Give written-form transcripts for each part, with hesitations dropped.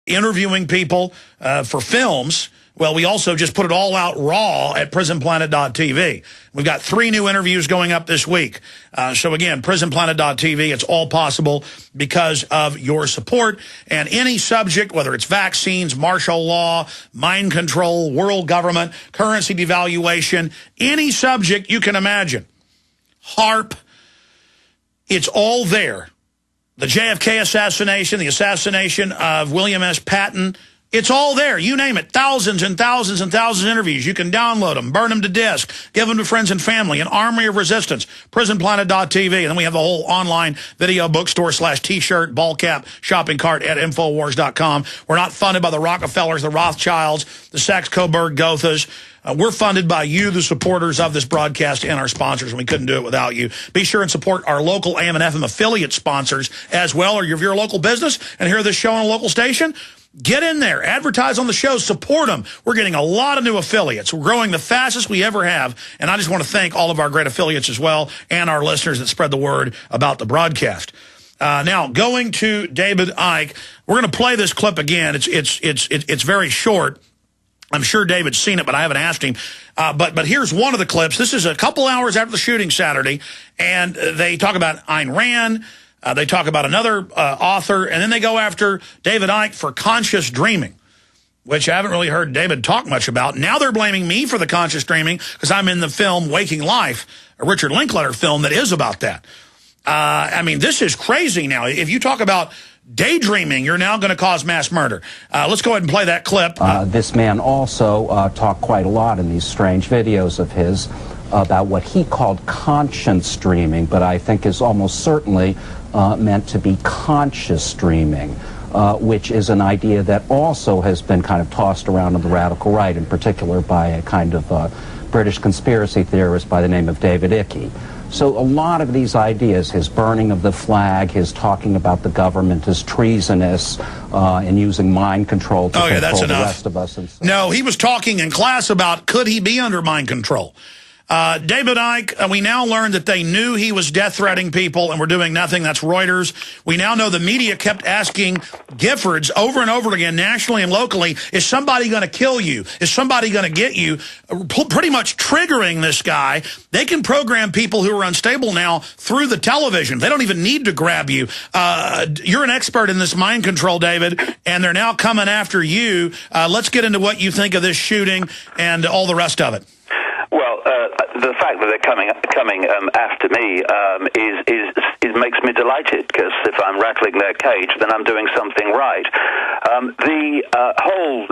interviewing people for films. Well, we also just put it all out raw at prisonplanet.tv. We've got 3 new interviews going up this week. So again, prisonplanet.tv, it's all possible because of your support. And any subject, whether it's vaccines, martial law, mind control, world government, currency devaluation, any subject you can imagine, HARP, it's all there. The JFK assassination, the assassination of William S. Patton, it's all there. You name it. Thousands and thousands and thousands of interviews. You can download them, burn them to disk, give them to friends and family. An army of resistance. prisonplanet.tv. And then we have the whole online video bookstore / T-shirt, ball cap, shopping cart at Infowars.com. We're not funded by the Rockefellers, the Rothschilds, the Saxe-Coburg Gothas. We're funded by you, the supporters of this broadcast, and our sponsors, and we couldn't do it without you. Be sure and support our local AM and FM affiliate sponsors as well, or if you're a local business and hear this show on a local station, get in there, advertise on the show, support them. We're getting a lot of new affiliates. We're growing the fastest we ever have, and I just want to thank all of our great affiliates as well and our listeners that spread the word about the broadcast. Now, going to David Icke, we're going to play this clip again. It's very short. I'm sure David's seen it, but I haven't asked him. But here's one of the clips. This is a couple hours after the shooting Saturday, and they talk about Ayn Rand. They talk about another author, and then they go after David Icke for conscious dreaming, which I haven't really heard David talk much about. Now they're blaming me for the conscious dreaming because I'm in the film Waking Life, a Richard Linklater film that is about that. I mean, this is crazy now. If you talk about daydreaming, you're now going to cause mass murder. Let's go ahead and play that clip. This man also talked quite a lot in these strange videos of his about what he called conscience dreaming, but I think is almost certainly meant to be conscious dreaming, which is an idea that also has been kind of tossed around on the radical right, in particular by a kind of British conspiracy theorist by the name of David Icke. So a lot of these ideas, his burning of the flag, his talking about the government as treasonous, and using mind control to control the rest of us. And so no, he was talking in class about could he be under mind control. David Icke, we now learned that they knew he was death-threatening people and were doing nothing. That's Reuters. We now know the media kept asking Giffords over and over again, nationally and locally, is somebody going to kill you? Is somebody going to get you? Pretty much triggering this guy. They can program people who are unstable now through the television. They don't even need to grab you. You're an expert in this mind control, David, and they're now coming after you. Let's get into what you think of this shooting and all the rest of it. The fact that they're coming after me makes me delighted, because if I'm rattling their cage, then I'm doing something right. The whole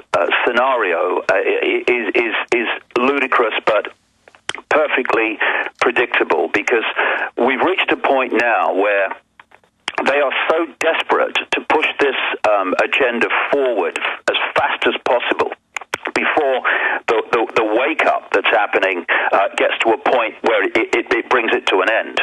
scenario is ludicrous, but perfectly predictable, because we've reached a point now where they are so desperate to push this agenda forward as fast as possible before the wake-up that's happening gets to a point where it brings it to an end.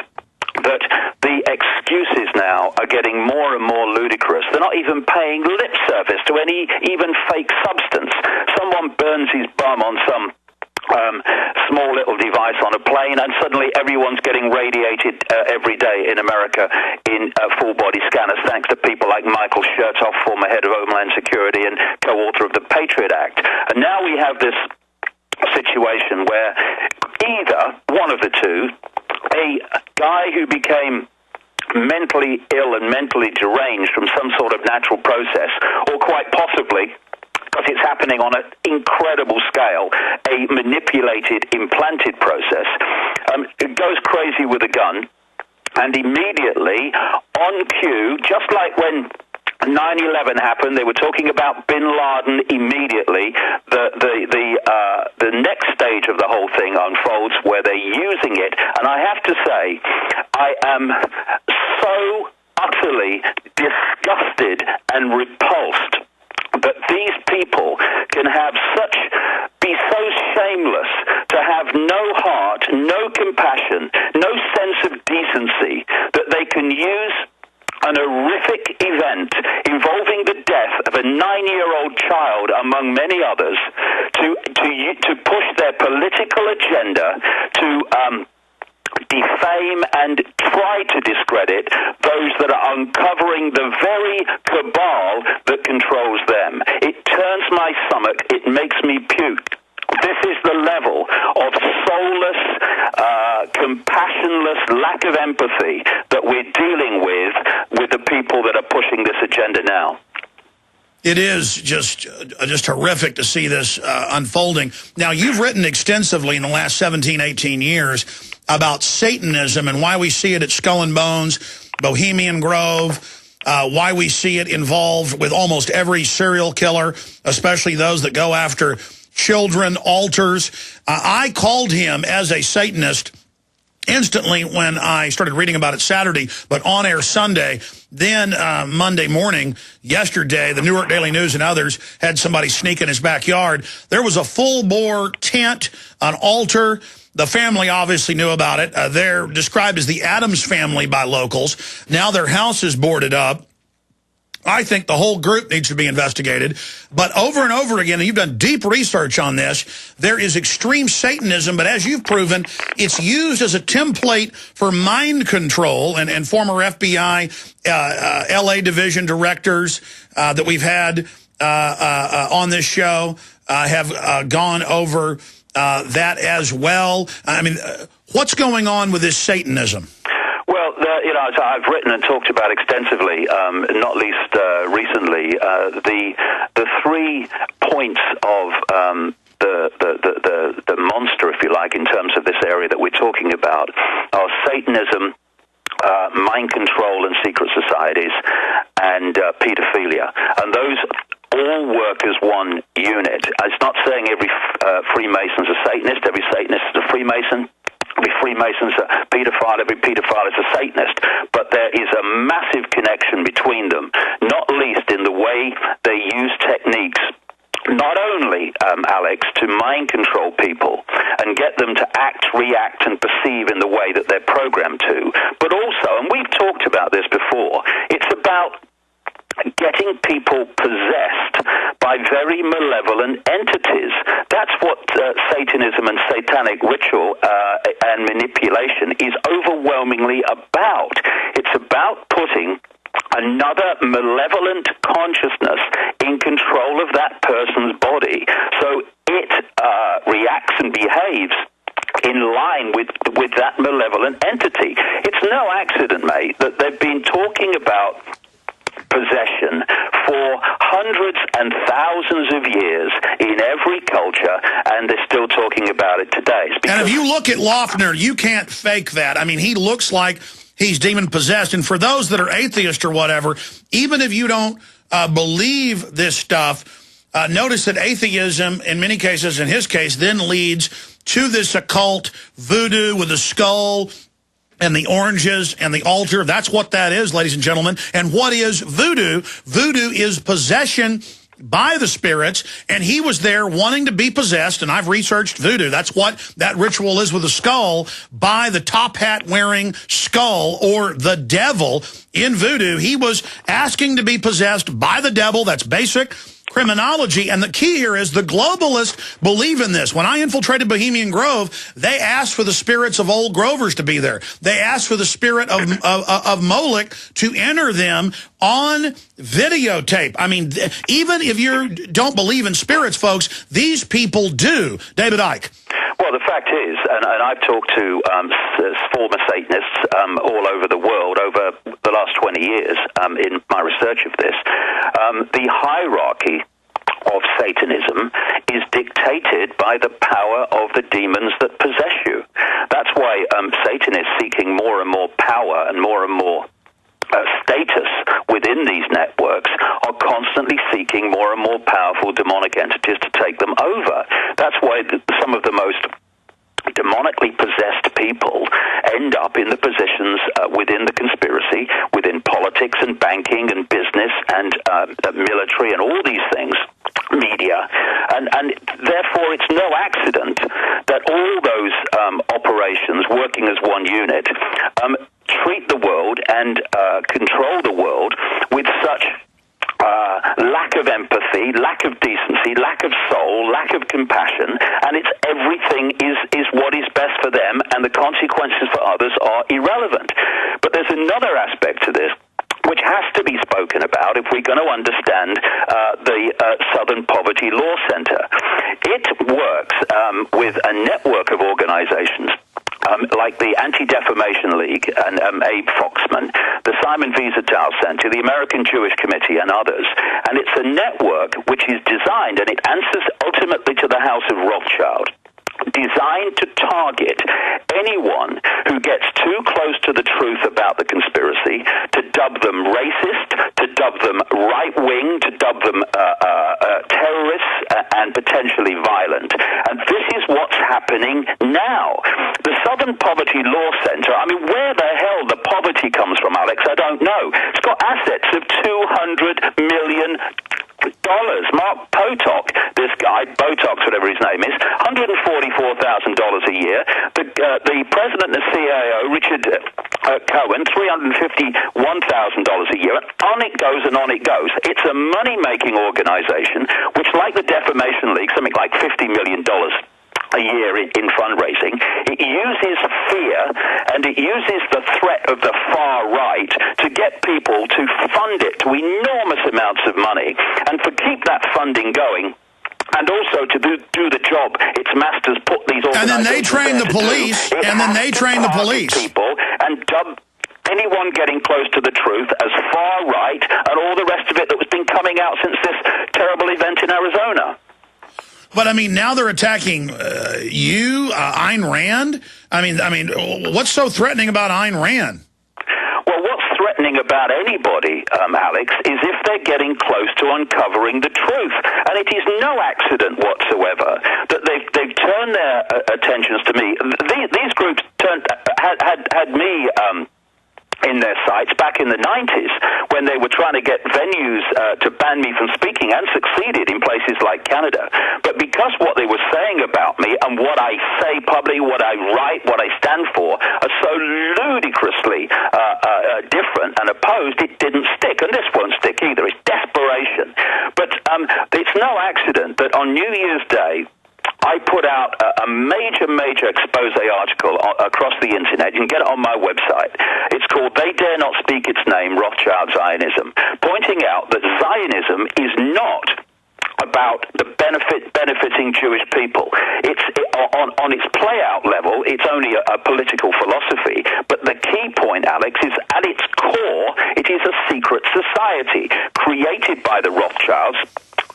That the excuses now are getting more and more ludicrous. They're not even paying lip service to any even fake substance. Someone burns his bum on some small little device on a plane, and suddenly everyone's getting radiated every day in America in full-body scanners, thanks to people like Michael Chertoff, former head of Homeland Security and co-author of the Patriot Act. And now we have this situation where either one of the two, a guy who became mentally ill and mentally deranged from some sort of natural process, or quite possibly, because it's happening on an incredible scale, a manipulated, implanted process, it goes crazy with a gun, and immediately, on cue, just like when 9/11 happened, they were talking about Bin Laden immediately. The next stage of the whole thing unfolds where they're using it, and I have to say, I am so utterly disgusted and repulsed that these people can be so shameless to have no heart, no compassion, no sense of decency, that they can use an horrific event involving the death of a 9-year-old child, among many others, to push their political agenda, to defame and try to discredit those that are uncovering the very cabal that controls them. my stomach. It makes me puke. This is the level of soulless, compassionless lack of empathy that we're dealing with the people that are pushing this agenda now. It is just horrific to see this unfolding. Now, you've written extensively in the last 17, 18 years about Satanism and why we see it at Skull and Bones, Bohemian Grove, why we see it involved with almost every serial killer, especially those that go after children, altars. I called him as a Satanist instantly when I started reading about it Saturday, but on air Sunday. Then Monday morning, yesterday, the Newark Daily News and others had somebody sneak in his backyard. There was a full-bore tent, an altar. The family obviously knew about it. They're described as the Addams family by locals. Now their house is boarded up. I think the whole group needs to be investigated. But over and over again, and you've done deep research on this, there is extreme Satanism, but as you've proven, it's used as a template for mind control. And former FBI L.A. division directors that we've had on this show have gone over that as well. I mean, what's going on with this Satanism? Well, as I've written and talked about extensively, not least recently, the 3 points of the monster, if you like, in terms of this area that we're talking about, are Satanism, mind control and secret societies, and pedophilia. And those all work as one unit. It's not saying every Freemason's a Satanist, every Satanist is a Freemason. Every Freemason's a pedophile, every pedophile is a Satanist. But there is a massive connection between them, not least in the way they use techniques, not only, Alex, to mind control people and get them to act, react, and perceive in the way that they're programmed to, but also, and we've talked about this before, it's about getting people possessed by very malevolent entities. That's what Satanism and satanic ritual and manipulation is overwhelmingly about. It's about putting another malevolent consciousness in control of that person's body, so it reacts and behaves in line with that malevolent entity. It's no accident, mate, that they've been talking about possession for hundreds and thousands of years in every culture, and they're still talking about it today. And if you look at Loeffner, you can't fake that. I mean, he looks like he's demon-possessed. And for those that are atheists or whatever, even if you don't believe this stuff, notice that atheism, in many cases, in his case, then leads to this occult voodoo with a skull and the oranges and the altar. That's what that is, ladies and gentlemen. And what is voodoo? Voodoo is possession by the spirits, and he was there wanting to be possessed, and I've researched voodoo. That's what that ritual is with a skull, by the top hat wearing skull, or the devil. In voodoo, he was asking to be possessed by the devil. That's basic criminology, and the key here is the globalists believe in this. When I infiltrated Bohemian Grove, they asked for the spirits of old Grovers to be there. They asked for the spirit of Moloch to enter them on videotape. I mean, even if you don't believe in spirits, folks, these people do. David Icke. Well, the fact is, and I've talked to former Satanists all over the world over the last 20 years in my research of this, the hierarchy of Satanism is dictated by the power of the demons that possess you. That's why Satanists seeking more and more power and more status within these networks are constantly seeking more and more powerful demonic entities to take them over. That's why some of the most demonically possessed people end up in the positions within the conspiracy, within politics and banking and business and military and all these things, media. And therefore it's no accident that all those operations working as one unit treat the world and control the world with such lack of empathy, lack of decency, lack of soul, lack of compassion, and it's everything is what is best for them, and the consequences for others are irrelevant. But there's another aspect to this which has to be spoken about if we're going to understand the southern poverty Poverty Law Center. It works with a network of organizations like the Anti-Defamation League and Abe Foxman, the Simon Wiesenthal Center, the American Jewish Committee, and others. And it's a network which is designed, and it answers ultimately to the House of Rothschild, designed to target anyone who gets too close to the truth about the conspiracy, to dub them racist, to dub them right-wing, to dub them terrorists, and potentially violent. And this is what's happening now. The Southern Poverty Law Center, I mean, where the hell the poverty comes from, Alex, I don't know. It's got assets of $200 million. Mark Potok, this guy, Botox, whatever his name is, $144,000 a year. The president and CIO, Richard Cohen, $351,000 a year. And on it goes and on it goes. It's a money-making organization, which, like the Defamation League, something like $50 million a year in fundraising. It uses fear and it uses the threat of the far right to get people to fund it to enormous amounts of money and to keep that funding going. And also to do the job its masters put these organizations. And then they train the police. And then they train the police. People and dub anyone getting close to the truth as far right and all the rest of it that has been coming out since this terrible event in Arizona. But, I mean, now they're attacking you, Ayn Rand? I mean, what's so threatening about Ayn Rand? Well, what's threatening about anybody, Alex, is if they're getting close to uncovering the truth. And it is no accident whatsoever that they've turned their attentions to me. These groups had me in their sights back in the 90s when they were trying to get venues to ban me from speaking, and succeeded in places like Canada. But because what they were saying about me and what I say publicly, what I write, what I stand for, are so ludicrously different and opposed, it didn't stick. And this won't stick either. It's desperation. But it's no accident that on New Year's Day, I put out a major expose article across the internet. You can get it on my website. It's called "They Dare Not Speak Its Name, Rothschild Zionism," pointing out that Zionism is not about the benefiting Jewish people. On its play-out level, it's only a political philosophy. But the key point, Alex, is at its core, it is a secret society created by the Rothschilds,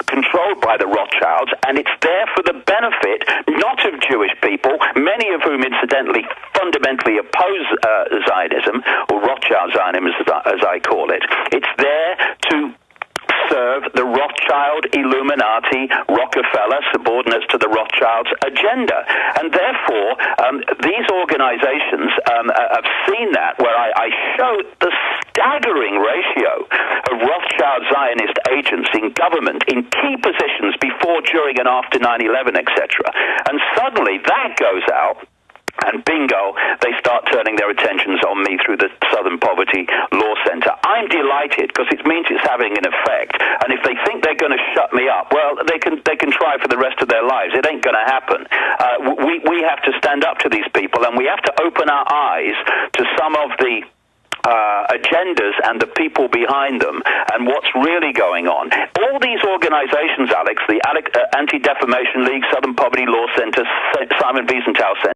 controlled by the Rothschilds, and it's there for the benefit not of Jewish people, many of whom incidentally fundamentally oppose Zionism, or Rothschild Zionism as I call it. It's there to serve the Rothschild, Illuminati, Rockefeller, subordinates to the Rothschilds agenda. And therefore, these organizations have seen that, where I show the staggering ratio of Rothschild Zionist agents in government in key positions before, during, and after 9/11, etc. And suddenly that goes out, and bingo, they start turning their attentions on me through the Southern Poverty Law Center. I'm delighted because it means it's having an effect. And if they think they're going to shut me up, well, they can try for the rest of their lives. It ain't going to happen. We have to stand up to these people, and we have to open our eyes to some of the agendas and the people behind them and what's really going on. All these organizations, Alex, the Anti-Defamation League, Southern Poverty Law Center, Simon Wiesenthal Center,